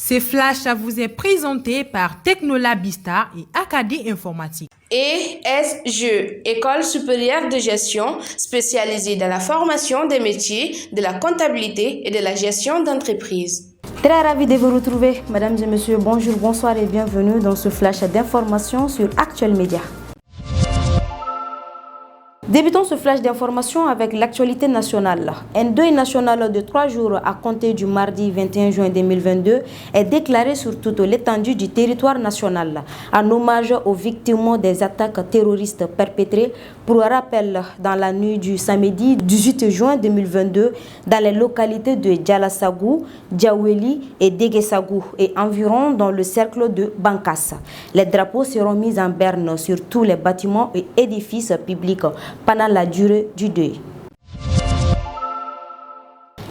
Ce flash vous est présenté par Technolabista et Acadie Informatique. ESGE, École supérieure de gestion spécialisée dans la formation des métiers de la comptabilité et de la gestion d'entreprise. Très ravi de vous retrouver, mesdames et messieurs. Bonjour, bonsoir et bienvenue dans ce flash d'information sur Actuel Média. Débutons ce flash d'information avec l'actualité nationale. Un deuil national de 3 jours à compter du mardi 21 juin 2022 est déclaré sur toute l'étendue du territoire national en hommage aux victimes des attaques terroristes perpétrées. Pour rappel, dans la nuit du samedi 18 juin 2022, dans les localités de Djalasagou, Djaweli et Deguesagou et environ dans le cercle de Bankas. Les drapeaux seront mis en berne sur tous les bâtiments et édifices publics pendant la durée du deuil.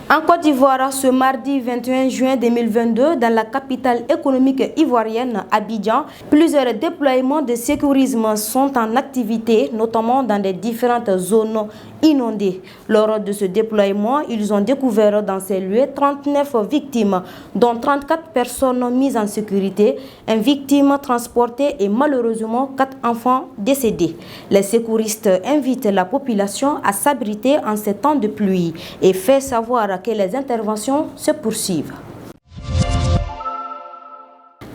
En Côte d'Ivoire, ce mardi 21 juin 2022, dans la capitale économique ivoirienne, Abidjan, plusieurs déploiements de sécurisme sont en activité, notamment dans les différentes zones inondées. Lors de ce déploiement, ils ont découvert dans ces lieux 39 victimes, dont 34 personnes mises en sécurité, une victime transportée et malheureusement 4 enfants décédés. Les secouristes invitent la population à s'abriter en ces temps de pluie et fait savoir que les interventions se poursuivent.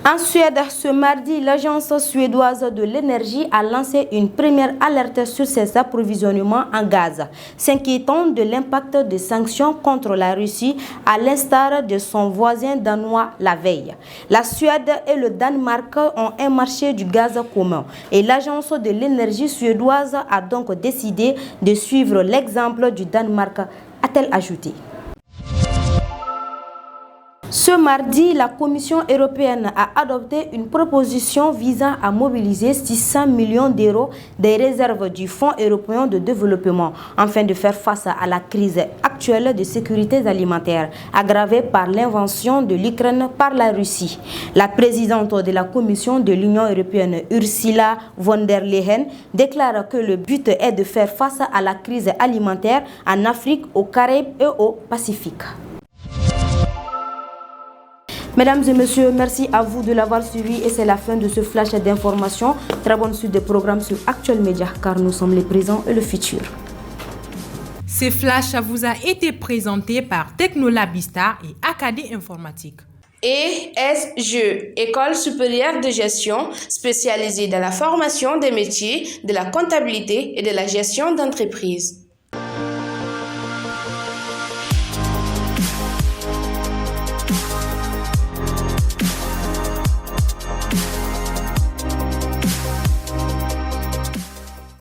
En Suède, ce mardi, l'agence suédoise de l'énergie a lancé une première alerte sur ses approvisionnements en gaz, s'inquiétant de l'impact des sanctions contre la Russie, à l'instar de son voisin danois la veille. La Suède et le Danemark ont un marché du gaz commun et l'agence de l'énergie suédoise a donc décidé de suivre l'exemple du Danemark, a-t-elle ajouté. Ce mardi, la Commission européenne a adopté une proposition visant à mobiliser 600 millions d'euros des réserves du Fonds européen de développement afin de faire face à la crise actuelle de sécurité alimentaire aggravée par l'invasion de l'Ukraine par la Russie. La présidente de la Commission de l'Union européenne, Ursula von der Leyen, déclare que le but est de faire face à la crise alimentaire en Afrique, aux Caraïbes et au Pacifique. Mesdames et messieurs, merci à vous de l'avoir suivi et c'est la fin de ce flash d'information. Très bonne suite des programmes sur Actuel Média car nous sommes les présents et le futur. Ce flash vous a été présenté par Technolabista et Acadie Informatique. ESGE, École supérieure de gestion spécialisée dans la formation des métiers de la comptabilité et de la gestion d'entreprise.